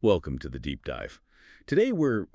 Welcome to the Deep Dive. Today we're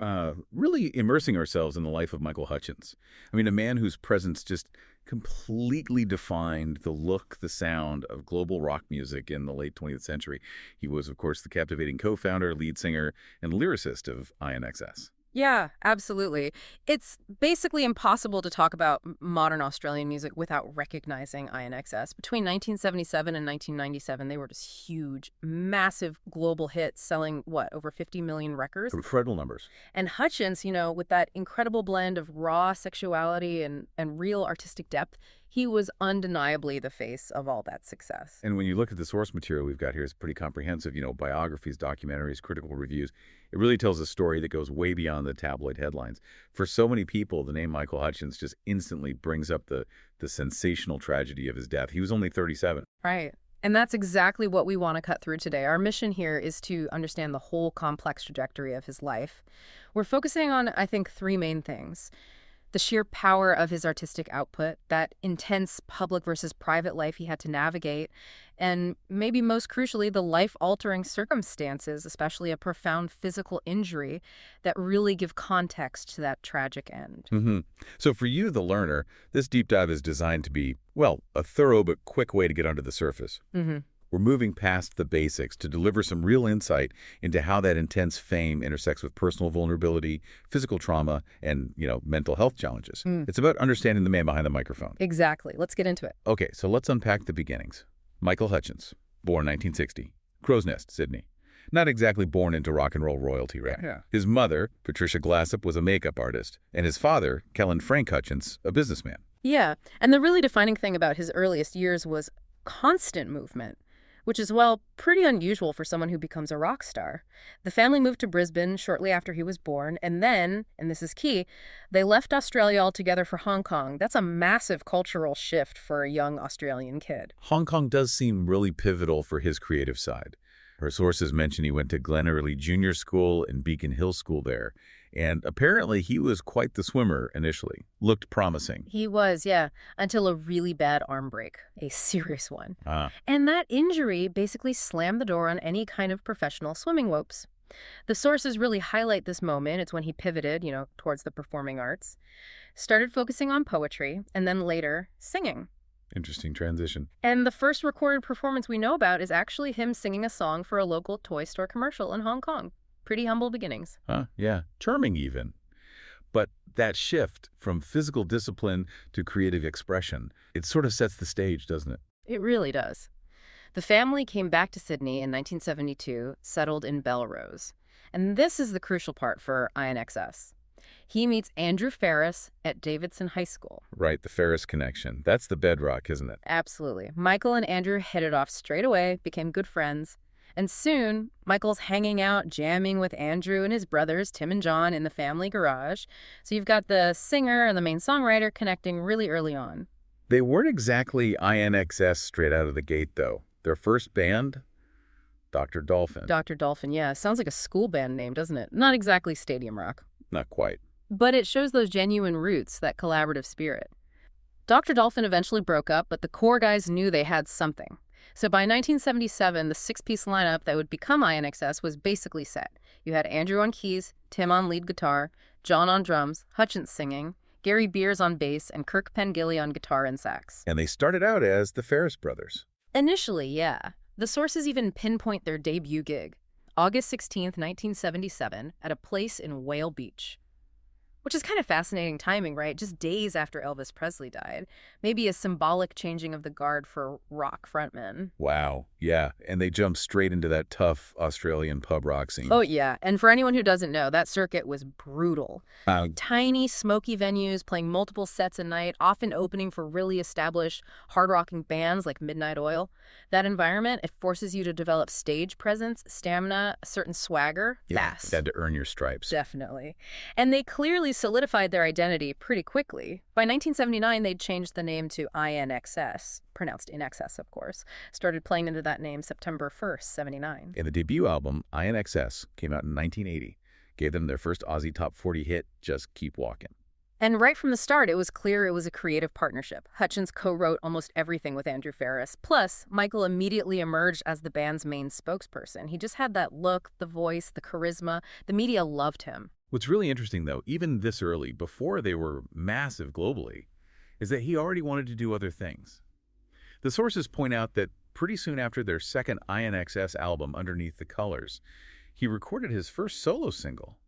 really immersing ourselves in the life of Michael Hutchence. I mean, a man whose presence just completely defined the look, the sound of global rock music in the late 20th century. He was, of course, the captivating co-founder, lead singer, and lyricist of INXS. Yeah, absolutely. It's basically impossible to talk about modern Australian music without recognizing INXS. Between 1977 and 1997, they were just huge, massive global hits selling, over 50 million records? Incredible numbers. And Hutchence, with that incredible blend of raw sexuality and real artistic depth, he was undeniably the face of all that success. And when you look at the source material we've got here, it's pretty comprehensive. Biographies, documentaries, critical reviews. It really tells a story that goes way beyond the tabloid headlines. For so many people, the name Michael Hutchence just instantly brings up the sensational tragedy of his death. He was only 37. Right. And that's exactly what we want to cut through today. Our mission here is to understand the whole complex trajectory of his life. We're focusing on, I think, three main things. The sheer power of his artistic output, that intense public versus private life he had to navigate, and maybe most crucially, the life-altering circumstances, especially a profound physical injury, that really give context to that tragic end. So for you, the learner, this deep dive is designed to be, well, a thorough but quick way to get under the surface. We're moving past the basics to deliver some real insight into how that intense fame intersects with personal vulnerability, physical trauma, and, mental health challenges. It's about understanding the man behind the microphone. Exactly. Let's get into it. Okay, so let's unpack the beginnings. Michael Hutchence, born 1960, Crow's Nest, Sydney. Not exactly born into rock and roll royalty, right? Yeah. His mother, Patricia Glassop, was a makeup artist, and his father, Kellen Frank Hutchence, a businessman. Yeah, and the really defining thing about his earliest years was constant movement, which is, pretty unusual for someone who becomes a rock star. The family moved to Brisbane shortly after he was born, and then, and this is key, they left Australia altogether for Hong Kong. That's a massive cultural shift for a young Australian kid. Hong Kong does seem really pivotal for his creative side. Her sources mention he went to Glen Early Junior School and Beacon Hill School there. And apparently he was quite the swimmer initially. Looked promising. He was, yeah, until a really bad arm break, a serious one. Ah. And that injury basically slammed the door on any kind of professional swimming ropes. The sources really highlight this moment. It's when he pivoted, towards the performing arts, started focusing on poetry, and then later singing. Interesting transition. And the first recorded performance we know about is actually him singing a song for a local toy store commercial in Hong Kong. Pretty humble beginnings. Yeah. Charming even. But that shift from physical discipline to creative expression, it sort of sets the stage, doesn't it? It really does. The family came back to Sydney in 1972, settled in Belrose. And this is the crucial part for INXS. He meets Andrew Ferris at Davidson High School. Right, the Ferris connection. That's the bedrock, isn't it? Absolutely. Michael and Andrew hit it off straight away, became good friends. And soon, Michael's hanging out, jamming with Andrew and his brothers, Tim and John, in the family garage. So you've got the singer and the main songwriter connecting really early on. They weren't exactly INXS straight out of the gate, though. Their first band, Dr. Dolphin. Dr. Dolphin, yeah. Sounds like a school band name, doesn't it? Not exactly stadium rock. Not quite. But it shows those genuine roots, that collaborative spirit. Dr. Dolphin eventually broke up, but the core guys knew they had something. So by 1977, the six-piece lineup that would become INXS was basically set. You had Andrew on keys, Tim on lead guitar, John on drums, Hutchence singing, Gary Beers on bass, and Kirk Pengilly on guitar and sax. And they started out as the Ferris Brothers. Initially, yeah. The sources even pinpoint their debut gig, August 16th, 1977, at a place in Whale Beach. Which is kind of fascinating timing, right? Just days after Elvis Presley died. Maybe a symbolic changing of the guard for rock frontmen. Wow, yeah. And they jumped straight into that tough Australian pub rock scene. Oh, yeah. And for anyone who doesn't know, that circuit was brutal. Tiny, smoky venues playing multiple sets a night, often opening for really established hard-rocking bands like Midnight Oil. That environment, it forces you to develop stage presence, stamina, a certain swagger, fast. You had to earn your stripes. Definitely. And they clearly solidified their identity pretty quickly. By 1979, they'd changed the name to INXS, pronounced in excess, of course. Started playing into that name September 1st, 79. And the debut album, INXS, came out in 1980. Gave them their first Aussie Top 40 hit, Just Keep Walking. And right from the start, it was clear it was a creative partnership. Hutchence co-wrote almost everything with Andrew Ferris. Plus, Michael immediately emerged as the band's main spokesperson. He just had that look, the voice, the charisma. The media loved him. What's really interesting, though, even this early, before they were massive globally, is that he already wanted to do other things. The sources point out that pretty soon after their second INXS album, Underneath the Colors, he recorded his first solo single.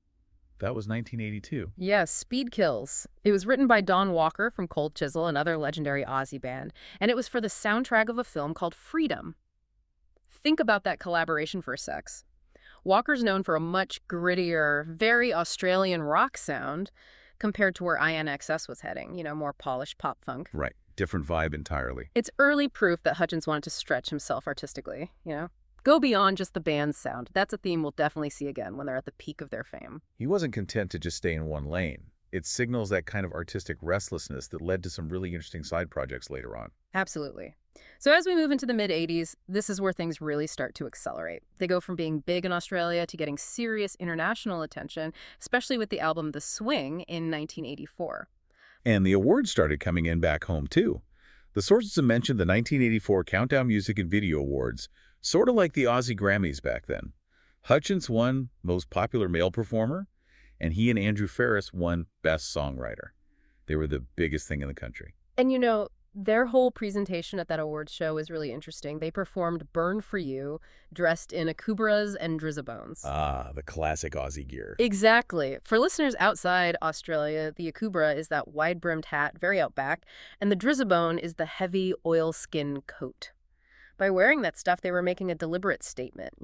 That was 1982. Yes, Speed Kills. It was written by Don Walker from Cold Chisel, another legendary Aussie band, and it was for the soundtrack of a film called Freedom. Think about that collaboration for a sec. Walker's known for a much grittier, very Australian rock sound compared to where INXS was heading, more polished pop funk. Right. Different vibe entirely. It's early proof that Hutchence wanted to stretch himself artistically, Go beyond just the band's sound. That's a theme we'll definitely see again when they're at the peak of their fame. He wasn't content to just stay in one lane. It signals that kind of artistic restlessness that led to some really interesting side projects later on. Absolutely. So as we move into the mid-'80s, this is where things really start to accelerate. They go from being big in Australia to getting serious international attention, especially with the album The Swing in 1984. And the awards started coming in back home, too. The sources have mentioned the 1984 Countdown Music and Video Awards, sort of like the Aussie Grammys back then. Hutchence won Most Popular Male Performer, and he and Andrew Ferris won Best Songwriter. They were the biggest thing in the country. And their whole presentation at that awards show was really interesting. They performed Burn For You, dressed in akubras and drizzabones. Ah, the classic Aussie gear. Exactly. For listeners outside Australia, the akubra is that wide-brimmed hat, very outback, and the drizzabone is the heavy oilskin coat. By wearing that stuff, they were making a deliberate statement,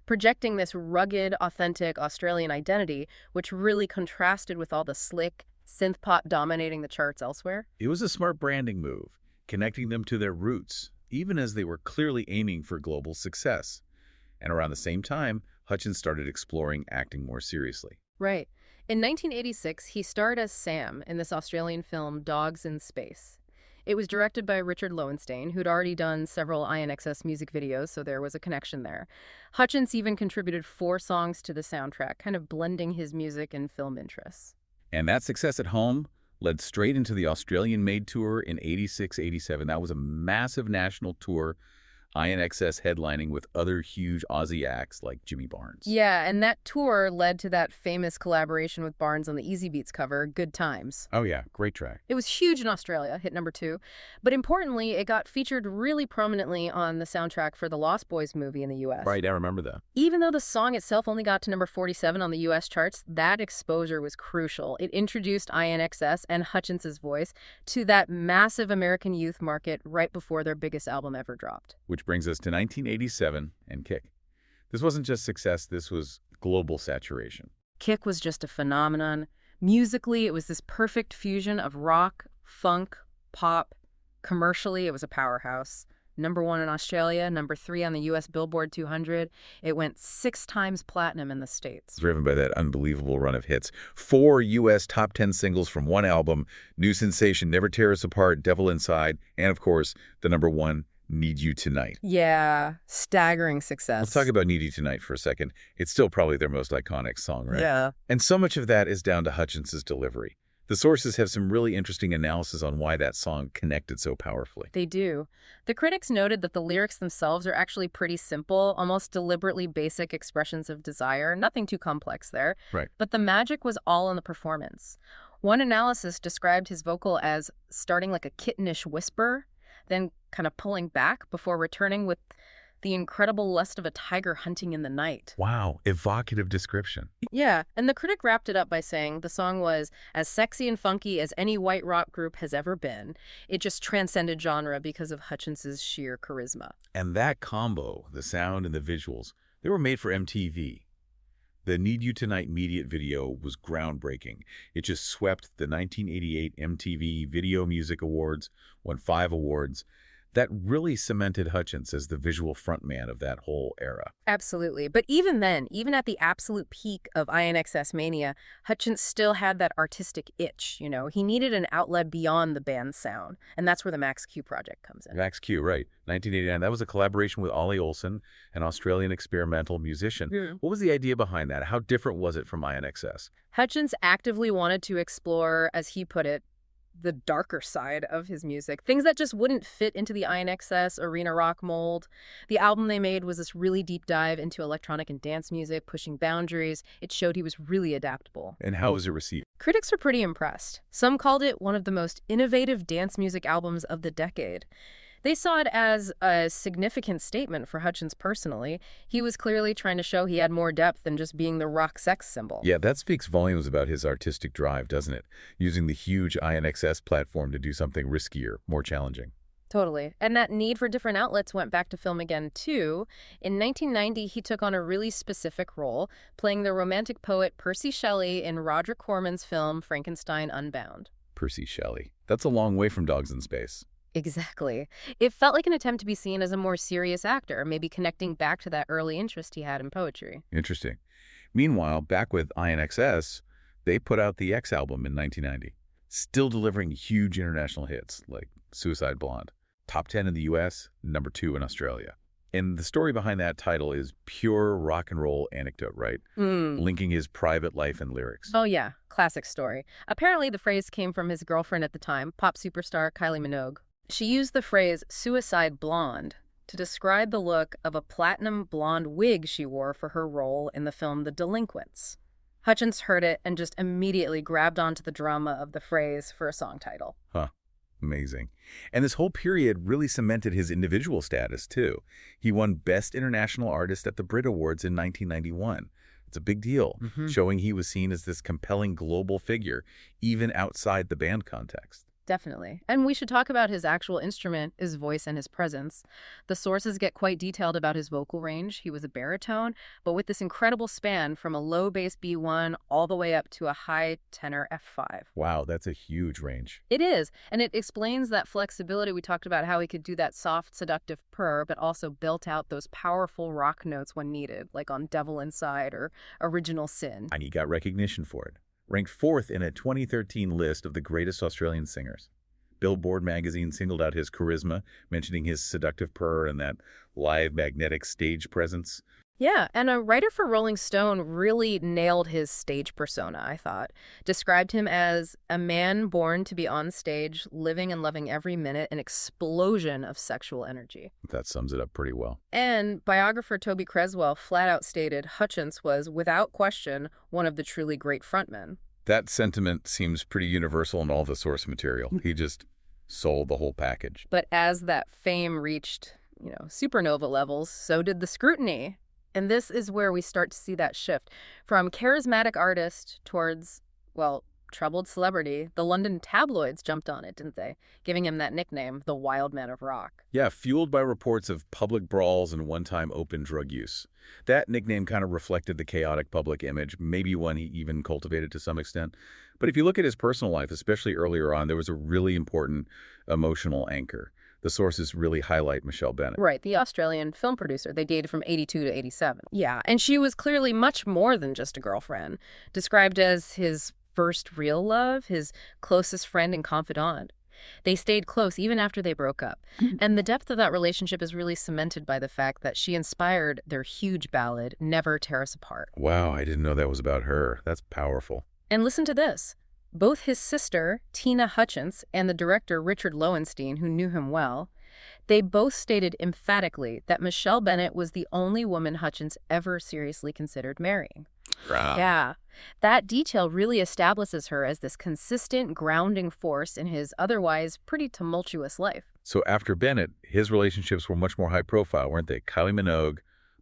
projecting this rugged, authentic Australian identity, which really contrasted with all the slick synth pop dominating the charts elsewhere. It was a smart branding move, connecting them to their roots, even as they were clearly aiming for global success. And around the same time, Hutchence started exploring acting more seriously. Right. In 1986, he starred as Sam in this Australian film Dogs in Space. It was directed by Richard Lowenstein, who'd already done several INXS music videos, so there was a connection there. Hutchence even contributed 4 songs to the soundtrack, kind of blending his music and film interests. And that success at home led straight into the Australian-made tour in 86-87. That was a massive national tour, INXS headlining with other huge Aussie acts like Jimmy Barnes. Yeah, and that tour led to that famous collaboration with Barnes on the Easy Beats cover, Good Times. Oh yeah, great track. It was huge in Australia, hit number 2. But importantly, it got featured really prominently on the soundtrack for the Lost Boys movie in the U.S. Right, I remember that. Even though the song itself only got to number 47 on the U.S. charts, that exposure was crucial. It introduced INXS and Hutchence's voice to that massive American youth market right before their biggest album ever dropped. Which brings us to 1987 and Kick. This wasn't just success, this was global saturation. Kick was just a phenomenon. Musically, it was this perfect fusion of rock, funk, pop. Commercially, it was a powerhouse. Number 1 in Australia, number 3 on the U.S. Billboard 200. It went 6 times platinum in the States. Driven by that unbelievable run of hits. 4 U.S. top 10 singles from one album, New Sensation, Never Tear Us Apart, Devil Inside, and of course, the number 1, Need You Tonight. Yeah, staggering success. Let's talk about Need You Tonight for a second. It's still probably their most iconic song, right? Yeah. And so much of that is down to Hutchence's delivery. The sources have some really interesting analysis on why that song connected so powerfully. They do. The critics noted that the lyrics themselves are actually pretty simple, almost deliberately basic expressions of desire, nothing too complex there. Right. But the magic was all in the performance. One analysis described his vocal as starting like a kittenish whisper, then kind of pulling back before returning with the incredible lust of a tiger hunting in the night. Wow, evocative description. Yeah, and the critic wrapped it up by saying the song was as sexy and funky as any white rock group has ever been. It just transcended genre because of Hutchence's sheer charisma. And that combo, the sound and the visuals, they were made for MTV. The Need You Tonight immediate video was groundbreaking. It just swept the 1988 MTV Video Music Awards, won 5 awards. That really cemented Hutchence as the visual frontman of that whole era. Absolutely. But even then, even at the absolute peak of INXS mania, Hutchence still had that artistic itch, you know. He needed an outlet beyond the band's sound, and that's where the Max Q project comes in. Max Q, right. 1989. That was a collaboration with Ollie Olsen, an Australian experimental musician. What was the idea behind that? How different was it from INXS? Hutchence actively wanted to explore, as he put it, the darker side of his music, things that just wouldn't fit into the INXS arena rock mold. The album they made was this really deep dive into electronic and dance music, pushing boundaries. It showed he was really adaptable. And how was it received? Critics were pretty impressed. Some called it one of the most innovative dance music albums of the decade. They saw it as a significant statement for Hutchence personally. He was clearly trying to show he had more depth than just being the rock sex symbol. Yeah, that speaks volumes about his artistic drive, doesn't it? Using the huge INXS platform to do something riskier, more challenging. Totally. And that need for different outlets went back to film again, too. In 1990, he took on a really specific role, playing the romantic poet Percy Shelley in Roger Corman's film Frankenstein Unbound. Percy Shelley. That's a long way from Dogs in Space. Exactly. It felt like an attempt to be seen as a more serious actor, maybe connecting back to that early interest he had in poetry. Interesting. Meanwhile, back with INXS, they put out the X album in 1990, still delivering huge international hits like Suicide Blonde. Top 10 in the US, number 2 in Australia. And the story behind that title is pure rock and roll anecdote, right? Linking his private life and lyrics. Oh, yeah. Classic story. Apparently, the phrase came from his girlfriend at the time, pop superstar Kylie Minogue. She used the phrase suicide blonde to describe the look of a platinum blonde wig she wore for her role in the film The Delinquents. Hutchence heard it and just immediately grabbed onto the drama of the phrase for a song title. Huh. Amazing. And this whole period really cemented his individual status, too. He won Best International Artist at the Brit Awards in 1991. It's a big deal, showing he was seen as this compelling global figure, even outside the band context. Definitely. And we should talk about his actual instrument, his voice, and his presence. The sources get quite detailed about his vocal range. He was a baritone, but with this incredible span from a low bass B1 all the way up to a high tenor F5. Wow, that's a huge range. It is, and it explains that flexibility. We talked about how he could do that soft, seductive purr, but also belt out those powerful rock notes when needed, like on Devil Inside or Original Sin. And he got recognition for it. Ranked 4th in a 2013 list of the greatest Australian singers. Billboard magazine singled out his charisma, mentioning his seductive purr and that live magnetic stage presence. Yeah, and a writer for Rolling Stone really nailed his stage persona, I thought. Described him as a man born to be on stage, living and loving every minute, an explosion of sexual energy. That sums it up pretty well. And biographer Toby Creswell flat out stated Hutchence was, without question, one of the truly great frontmen. That sentiment seems pretty universal in all the source material. He just sold the whole package. But as that fame reached, supernova levels, so did the scrutiny. And this is where we start to see that shift from charismatic artist towards, troubled celebrity. The London tabloids jumped on it, didn't they? Giving him that nickname, the Wild Man of Rock. Yeah, fueled by reports of public brawls and one-time open drug use. That nickname kind of reflected the chaotic public image, maybe one he even cultivated to some extent. But if you look at his personal life, especially earlier on, there was a really important emotional anchor. The sources really highlight Michelle Bennett. Right, the Australian film producer. They dated from 82 to 87. Yeah, and she was clearly much more than just a girlfriend. Described as his first real love, his closest friend and confidant. They stayed close even after they broke up. And the depth of that relationship is really cemented by the fact that she inspired their huge ballad, Never Tear Us Apart. Wow, I didn't know that was about her. That's powerful. And listen to this. Both his sister, Tina Hutchence, and the director, Richard Lowenstein, who knew him well, they both stated emphatically that Michelle Bennett was the only woman Hutchence ever seriously considered marrying. Wow. Yeah. That detail really establishes her as this consistent, grounding force in his otherwise pretty tumultuous life. So after Bennett, his relationships were much more high profile, weren't they? Kylie Minogue,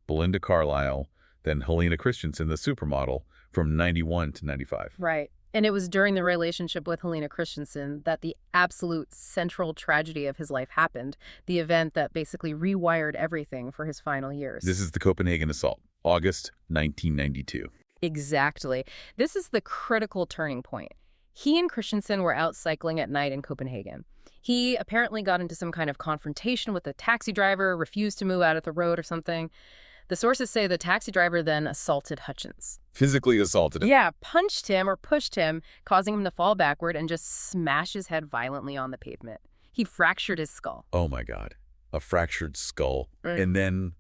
Belinda Carlisle, then Helena Christensen, the supermodel, from 91 to 95. Right. And it was during the relationship with Helena Christensen that the absolute central tragedy of his life happened, the event that basically rewired everything for his final years. This is the Copenhagen Assault, August 1992. Exactly. This is the critical turning point. He and Christensen were out cycling at night in Copenhagen. He apparently got into some kind of confrontation with a taxi driver, refused to move out of the road or something. The sources say the taxi driver then assaulted Hutchence. Physically assaulted him? Yeah, punched him or pushed him, causing him to fall backward and just smash his head violently on the pavement. He fractured his skull. Oh, my God. A fractured skull. And then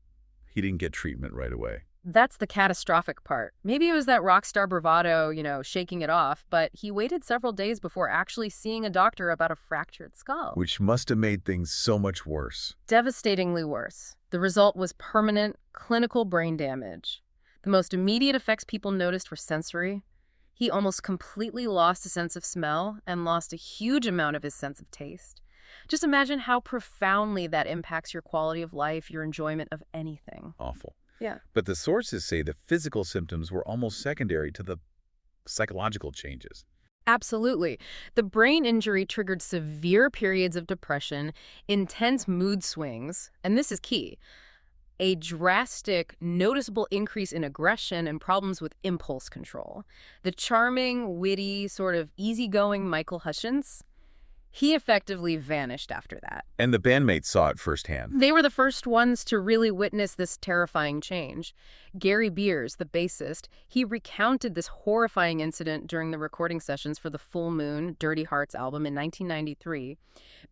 he didn't get treatment right away. That's the catastrophic part. Maybe it was that rock star bravado, shaking it off, but he waited several days before actually seeing a doctor about a fractured skull. Which must have made things so much worse. Devastatingly worse. The result was permanent, clinical brain damage. The most immediate effects people noticed were sensory. He almost completely lost a sense of smell and lost a huge amount of his sense of taste. Just imagine how profoundly that impacts your quality of life, your enjoyment of anything. Awful. Yeah. But the sources say the physical symptoms were almost secondary to the psychological changes. Absolutely. The brain injury triggered severe periods of depression, intense mood swings, and this is key, a drastic, noticeable increase in aggression and problems with impulse control. The charming, witty, sort of easygoing Michael Hutchence, he effectively vanished after that. And the bandmates saw it firsthand. They were the first ones to really witness this terrifying change. Gary Beers, the bassist, he recounted this horrifying incident during the recording sessions for the Full Moon, Dirty Hearts album in 1993.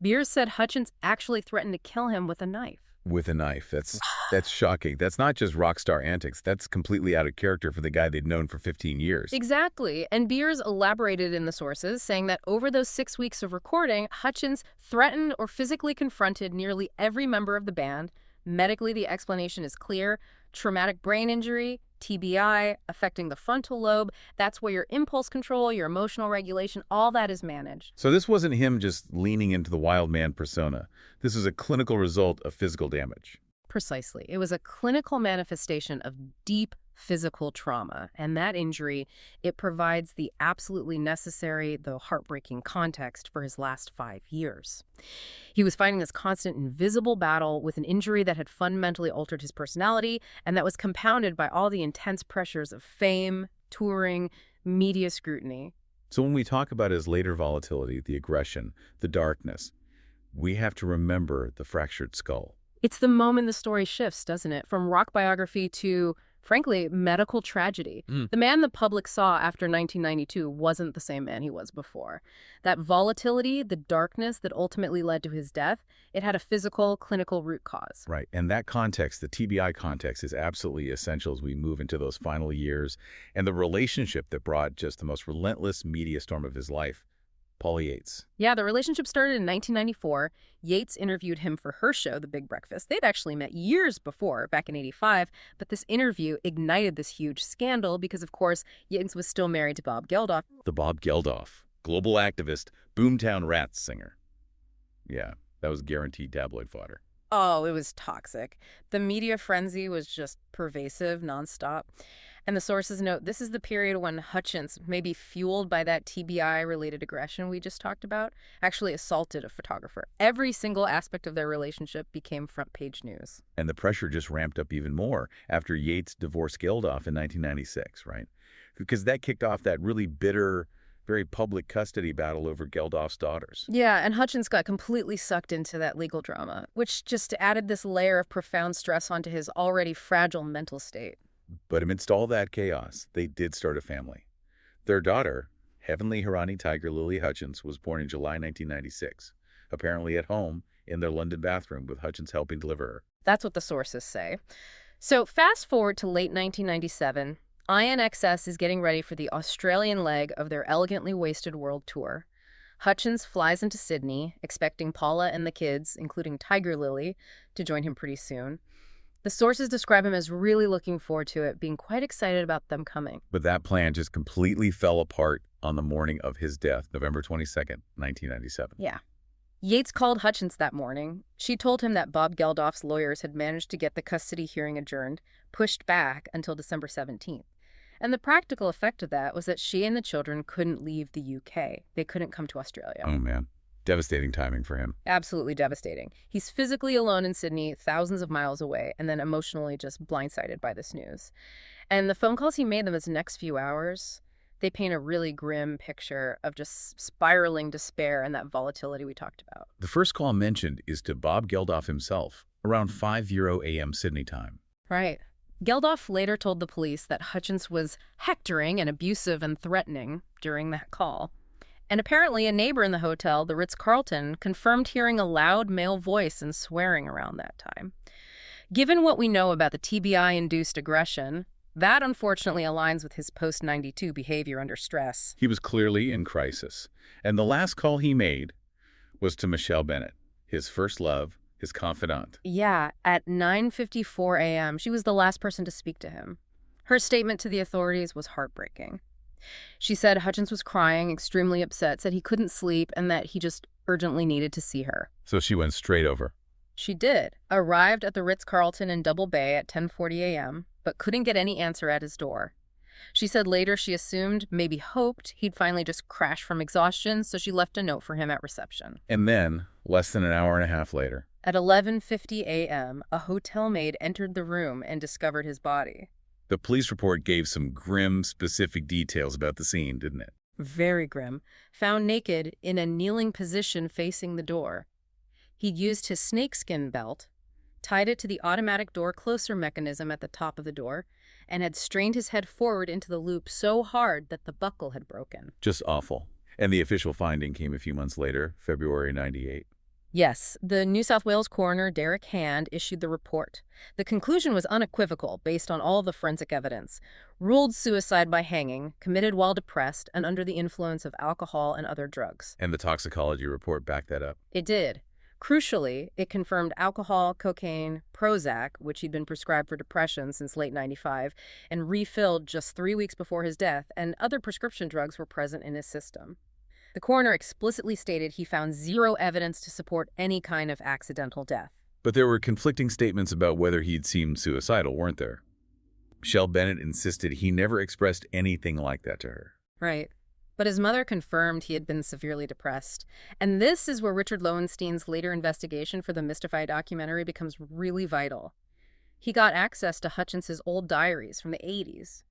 Beers said Hutchence actually threatened to kill him with a knife. With a knife. That's shocking. That's not just rock star antics. That's completely out of character for the guy they'd known for 15 years. Exactly. And Beers elaborated in the sources, saying that over those 6 weeks of recording, Hutchence threatened or physically confronted nearly every member of the band. Medically, the explanation is clear. Traumatic brain injury, TBI, affecting the frontal lobe. That's where your impulse control, your emotional regulation, all that is managed. So this wasn't him just leaning into the wild man persona. This was a clinical result of physical damage. Precisely. It was a clinical manifestation of deep physical trauma. And that injury, it provides the absolutely necessary, though heartbreaking context for his last 5 years. He was fighting this constant invisible battle with an injury that had fundamentally altered his personality and that was compounded by all the intense pressures of fame, touring, media scrutiny. So when we talk about his later volatility, the aggression, the darkness, we have to remember the fractured skull. It's the moment the story shifts, doesn't it? From rock biography to, frankly, medical tragedy. The man the public saw after 1992 wasn't the same man he was before. That volatility, the darkness that ultimately led to his death, it had a physical, clinical root cause. Right. And that context, the TBI context, is absolutely essential as we move into those final years and the relationship that brought just the most relentless media storm of his life. Paul Yates. Yeah, the relationship started in 1994. Yates interviewed him for her show, The Big Breakfast. They'd actually met years before, back in '85, but this interview ignited this huge scandal because, of course, Yates was still married to Bob Geldof. The Bob Geldof, global activist, Boomtown Rats singer. Yeah, that was guaranteed tabloid fodder. Oh, it was toxic. The media frenzy was just pervasive, nonstop. And the sources note this is the period when Hutchence, maybe fueled by that TBI-related aggression we just talked about, actually assaulted a photographer. Every single aspect of their relationship became front-page news. And the pressure just ramped up even more after Yates divorced Geldof in 1996, right? Because that kicked off that really bitter, very public custody battle over Geldof's daughters. Yeah, and Hutchence got completely sucked into that legal drama, which just added this layer of profound stress onto his already fragile mental state. But amidst all that chaos, they did start a family. Their daughter, Heavenly Hirani Tiger Lily Hutchence, was born in July 1996, apparently at home in their London bathroom with Hutchence helping deliver her. That's what the sources say. So fast forward to late 1997, INXS is getting ready for the Australian leg of their Elegantly Wasted World Tour. Hutchence flies into Sydney, expecting Paula and the kids, including Tiger Lily, to join him pretty soon. The sources describe him as really looking forward to it, being quite excited about them coming. But that plan just completely fell apart on the morning of his death, November 22nd, 1997. Yeah. Yates called Hutchence that morning. She told him that Bob Geldof's lawyers had managed to get the custody hearing adjourned, pushed back until December 17th. And the practical effect of that was that she and the children couldn't leave the UK. They couldn't come to Australia. Oh, man. Devastating timing for him. Absolutely devastating. He's physically alone in Sydney, thousands of miles away, and then emotionally just blindsided by this news. And the phone calls he made them his next few hours, They paint a really grim picture of just spiraling despair and that volatility we talked about. The first call mentioned is to Bob Geldof himself, around 5 a.m. Sydney time. Right. Geldof later told the police that Hutchence was hectoring and abusive and threatening during that call. And apparently a neighbor in the hotel, the Ritz-Carlton, confirmed hearing a loud male voice and swearing around that time. Given what we know about the TBI-induced aggression, that unfortunately aligns with his post-92 behavior under stress. He was clearly in crisis. And the last call he made was to Michelle Bennett, his first love, his confidant. Yeah, at 9:54 a.m., she was the last person to speak to him. Her statement to the authorities was heartbreaking. She said Hutchence was crying, extremely upset, said he couldn't sleep, and that he just urgently needed to see her. So she went straight over. She did. Arrived at the Ritz-Carlton in Double Bay at 10:40 a.m., but couldn't get any answer at his door. She said later she assumed, maybe hoped, he'd finally just crash from exhaustion, so she left a note for him at reception. And then, less than an hour and a half later, at 11:50 a.m., a hotel maid entered the room and discovered his body. the police report gave some grim, specific details about the scene, didn't it? Very grim. Found naked in a kneeling position facing the door. He'd used his snakeskin belt, tied it to the automatic door closer mechanism at the top of the door, and had strained his head forward into the loop so hard that the buckle had broken. Just awful. And the official finding came a few months later, February '98. Yes, the New South Wales coroner, Derek Hand, issued the report. The conclusion was unequivocal based on all the forensic evidence. Ruled suicide by hanging, committed while depressed and under the influence of alcohol and other drugs. And the toxicology report backed that up. It did. Crucially, it confirmed alcohol, cocaine, Prozac, which he'd been prescribed for depression since late '95, and refilled just 3 weeks before his death, and other prescription drugs were present in his system. The coroner explicitly stated he found zero evidence to support any kind of accidental death. But there were conflicting statements about whether he'd seemed suicidal, weren't there? Michelle Bennett insisted he never expressed anything like that to her. Right. But his mother confirmed he had been severely depressed. And this is where Richard Lowenstein's later investigation for the Mystify documentary becomes really vital. He got access to Hutchence's old diaries from the '80s.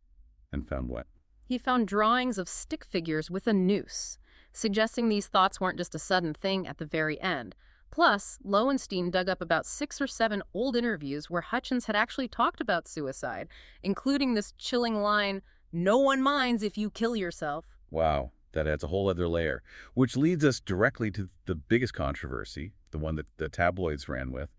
And found what? He found drawings of stick figures with a noose, suggesting these thoughts weren't just a sudden thing at the very end. Plus, Lowenstein dug up about 6 or 7 old interviews where Hutchence had actually talked about suicide, including this chilling line, "No one minds if you kill yourself." Wow, that adds a whole other layer, which leads us directly to the biggest controversy, the one that the tabloids ran with,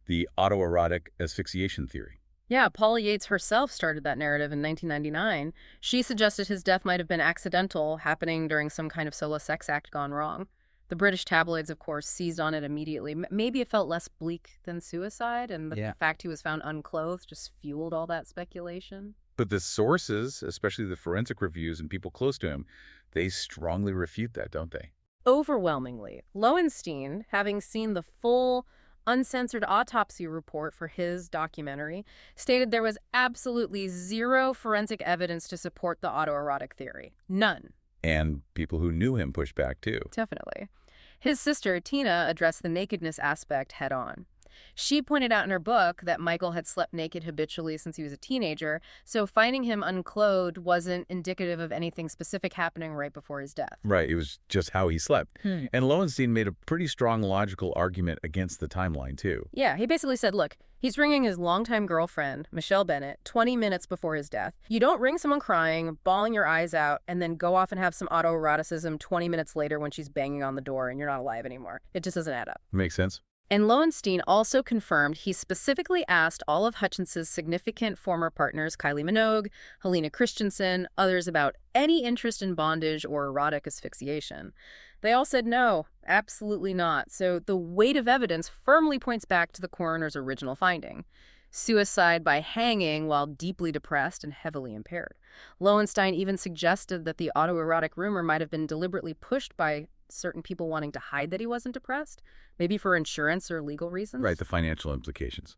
the autoerotic asphyxiation theory. Yeah, Paula Yates herself started that narrative in 1999. She suggested his death might have been accidental, happening during some kind of solo sex act gone wrong. The British tabloids, of course, seized on it immediately. Maybe it felt less bleak than suicide, and the fact he was found unclothed just fueled all that speculation. But the sources, especially the forensic reviews and people close to him, they strongly refute that, don't they? Overwhelmingly. Lowenstein, having seen the full, uncensored autopsy report for his documentary, stated there was absolutely zero forensic evidence to support the autoerotic theory. None. And people who knew him pushed back, too. Definitely. His sister, Tina, addressed the nakedness aspect head-on. She pointed out in her book that Michael had slept naked habitually since he was a teenager, so finding him unclothed wasn't indicative of anything specific happening right before his death. Right, it was just how he slept. And Lowenstein made a pretty strong logical argument against the timeline, too. Yeah, he basically said, look, he's ringing his longtime girlfriend, Michelle Bennett, 20 minutes before his death. You don't ring someone crying, bawling your eyes out, and then go off and have some autoeroticism 20 minutes later when she's banging on the door and you're not alive anymore. It just doesn't add up. Makes sense. And Lowenstein also confirmed he specifically asked all of Hutchence's significant former partners, Kylie Minogue, Helena Christensen, others about any interest in bondage or erotic asphyxiation. They all said no, absolutely not. So the weight of evidence firmly points back to the coroner's original finding: suicide by hanging while deeply depressed and heavily impaired. Lowenstein even suggested that the autoerotic rumor might have been deliberately pushed by certain people wanting to hide that he wasn't depressed, maybe for insurance or legal reasons. Right, the financial implications.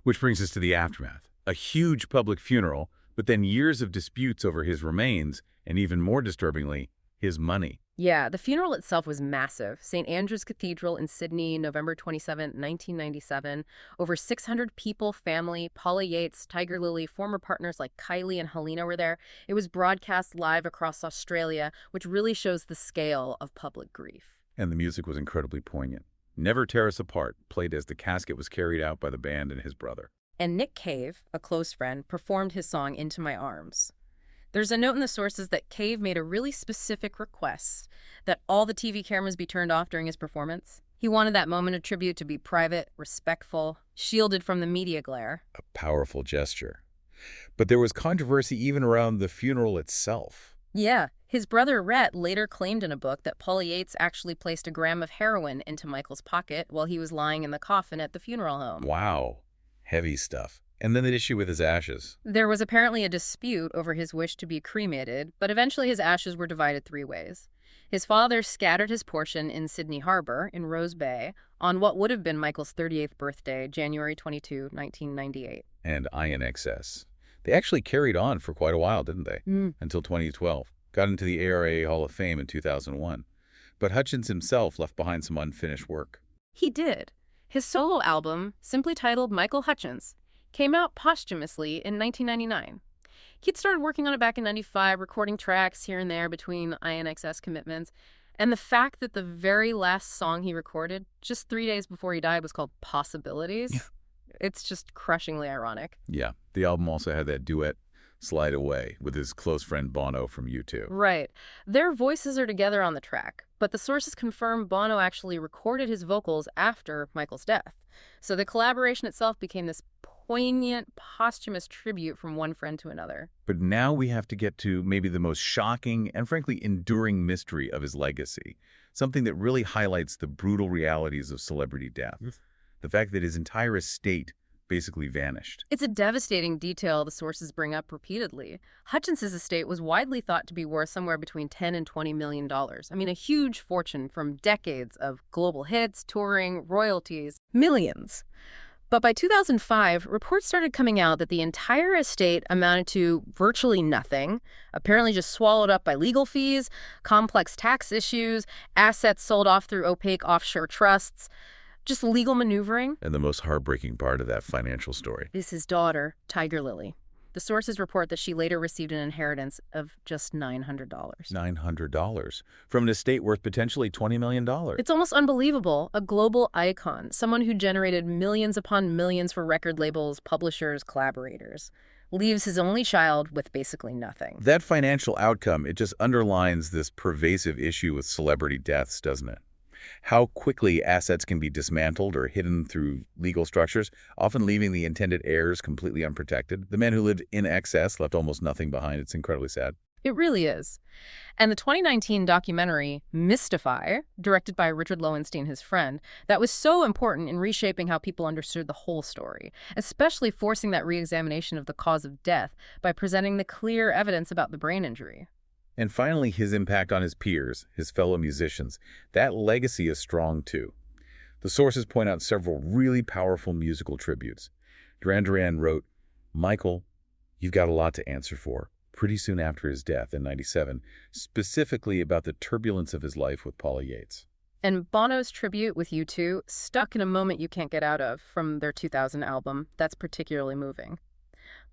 Which brings us to the aftermath. A huge public funeral, but then years of disputes over his remains, and even more disturbingly, his money. Yeah, the funeral itself was massive. St. Andrew's Cathedral in Sydney, November 27, 1997. Over 600 people, family, Paula Yates, Tiger Lily, former partners like Kylie and Helena were there. It was broadcast live across Australia, which really shows the scale of public grief. And the music was incredibly poignant. Never Tear Us Apart played as the casket was carried out by the band and his brother. And Nick Cave, a close friend, performed his song Into My Arms. There's a note in the sources that Cave made a really specific request that all the TV cameras be turned off during his performance. He wanted that moment of tribute to be private, respectful, shielded from the media glare. A powerful gesture. But there was controversy even around the funeral itself. Yeah, his brother Rhett later claimed in a book that Paula Yates actually placed a gram of heroin into Michael's pocket while he was lying in the coffin at the funeral home. Wow. Heavy stuff. And then the issue with his ashes. There was apparently a dispute over his wish to be cremated, but eventually his ashes were divided 3 ways. His father scattered his portion in Sydney Harbor, in Rose Bay, on what would have been Michael's 38th birthday, January 22, 1998. And INXS. They actually carried on for quite a while, didn't they? Until 2012. Got into the ARA Hall of Fame in 2001. But Hutchence himself left behind some unfinished work. He did. His solo album, simply titled Michael Hutchence, came out posthumously in 1999. He'd started working on it back in 95, recording tracks here and there between INXS commitments. And the fact that the very last song he recorded, just 3 days before he died, was called Possibilities, it's just crushingly ironic. Yeah, the album also had that duet, Slide Away, with his close friend Bono from U2. Right. Their voices are together on the track, but the sources confirm Bono actually recorded his vocals after Michael's death. So the collaboration itself became this poignant, posthumous tribute from one friend to another. But now we have to get to maybe the most shocking and frankly enduring mystery of his legacy, something that really highlights the brutal realities of celebrity death. The fact that his entire estate basically vanished. It's a devastating detail the sources bring up repeatedly. Hutchence's estate was widely thought to be worth somewhere between $10 and $20 million. I mean, a huge fortune from decades of global hits, touring, royalties, millions. But by 2005, reports started coming out that the entire estate amounted to virtually nothing, apparently just swallowed up by legal fees, complex tax issues, assets sold off through opaque offshore trusts, just legal maneuvering. And the most heartbreaking part of that financial story is his daughter, Tiger Lily. The sources report that she later received an inheritance of just $900. $900 from an estate worth potentially $20 million. It's almost unbelievable. A global icon, someone who generated millions upon millions for record labels, publishers, collaborators, leaves his only child with basically nothing. That financial outcome, it just underlines this pervasive issue with celebrity deaths, doesn't it? How quickly assets can be dismantled or hidden through legal structures, often leaving the intended heirs completely unprotected. The man who lived in excess left almost nothing behind. It's incredibly sad. It really is. And the 2019 documentary, Mystify, directed by Richard Lowenstein, his friend, that was so important in reshaping how people understood the whole story, especially forcing that re-examination of the cause of death by presenting the clear evidence about the brain injury. And finally, his impact on his peers, his fellow musicians. That legacy is strong, too. The sources point out several really powerful musical tributes. Duran Duran wrote, "Michael, you've got a lot to answer for," pretty soon after his death in '97, specifically about the turbulence of his life with Paula Yates. And Bono's tribute with U2, Stuck in a Moment You Can't Get Out Of, from their 2000 album, that's particularly moving.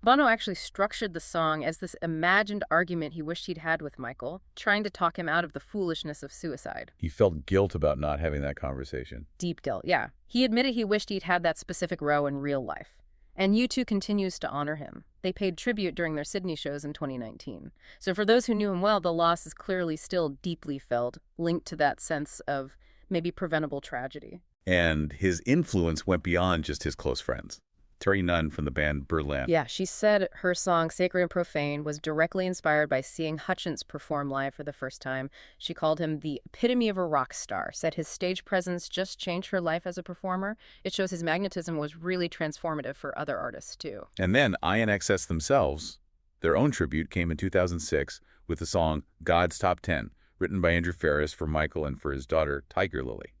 Bono actually structured the song as this imagined argument he wished he'd had with Michael, trying to talk him out of the foolishness of suicide. He felt guilt about not having that conversation. Deep guilt, yeah. He admitted he wished he'd had that specific row in real life. And U2 continues to honor him. They paid tribute during their Sydney shows in 2019. So for those who knew him well, the loss is clearly still deeply felt, linked to that sense of maybe preventable tragedy. And his influence went beyond just his close friends. Terry Nunn from the band Berlin. Yeah, she said her song Sacred and Profane was directly inspired by seeing Hutchence perform live for the first time. She called him the epitome of a rock star, said his stage presence just changed her life as a performer. It shows his magnetism was really transformative for other artists, too. And then INXS themselves, their own tribute came in 2006 with the song God's Top 10, written by Andrew Ferris for Michael and for his daughter, Tiger Lily.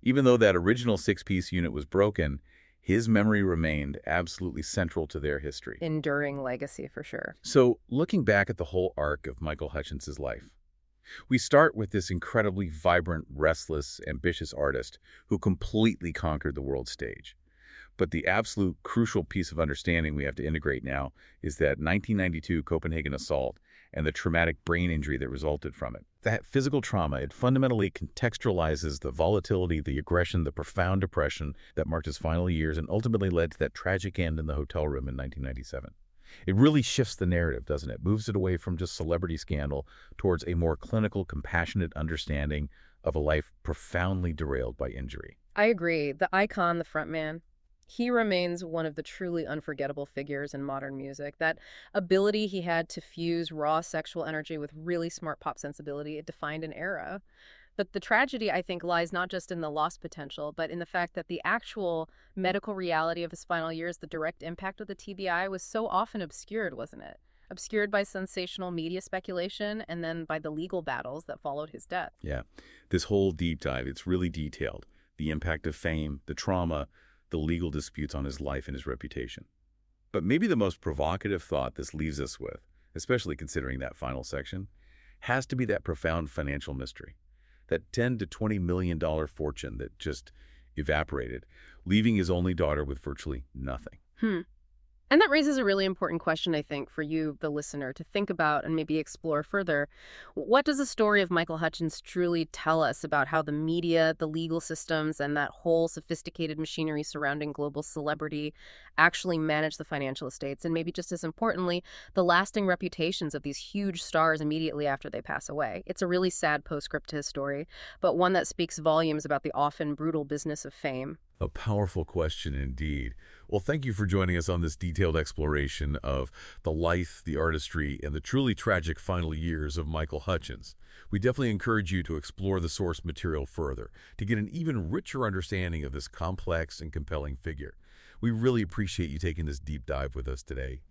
Even though that original six-piece unit was broken, his memory remained absolutely central to their history. Enduring legacy, for sure. So, looking back at the whole arc of Michael Hutchence's life, We start with this incredibly vibrant, restless, ambitious artist who completely conquered the world stage. But the absolute crucial piece of understanding we have to integrate now is that 1992 Copenhagen assault and the traumatic brain injury that resulted from it. That physical trauma, it fundamentally contextualizes the volatility, the aggression, the profound depression that marked his final years and ultimately led to that tragic end in the hotel room in 1997. It really shifts the narrative, doesn't it? Moves it away from just celebrity scandal towards a more clinical, compassionate understanding of a life profoundly derailed by injury. I agree. The icon, the frontman, he remains one of the truly unforgettable figures in modern music. That ability he had to fuse raw sexual energy with really smart pop sensibility, it defined an era. But the tragedy, I think, lies not just in the lost potential, but in the fact that the actual medical reality of his final years, the direct impact of the TBI, was so often obscured, wasn't it? Obscured by sensational media speculation and then by the legal battles that followed his death. Yeah, this whole deep dive, it's really detailed. The impact of fame, the trauma, the legal disputes on his life and his reputation. But maybe the most provocative thought this leaves us with, especially considering that final section, has to be that profound financial mystery. That $10 to $20 million fortune that just evaporated, leaving his only daughter with virtually nothing. And that raises a really important question, I think, for you, the listener, to think about and maybe explore further. What does the story of Michael Hutchence truly tell us about how the media, the legal systems, and that whole sophisticated machinery surrounding global celebrity actually manage the financial estates, and maybe just as importantly, the lasting reputations of these huge stars immediately after they pass away? It's a really sad postscript to his story, but one that speaks volumes about the often brutal business of fame. A powerful question indeed. Well, thank you for joining us on this detailed exploration of the life, the artistry, and the truly tragic final years of Michael Hutchence. We definitely encourage you to explore the source material further to get an even richer understanding of this complex and compelling figure. We really appreciate you taking this deep dive with us today.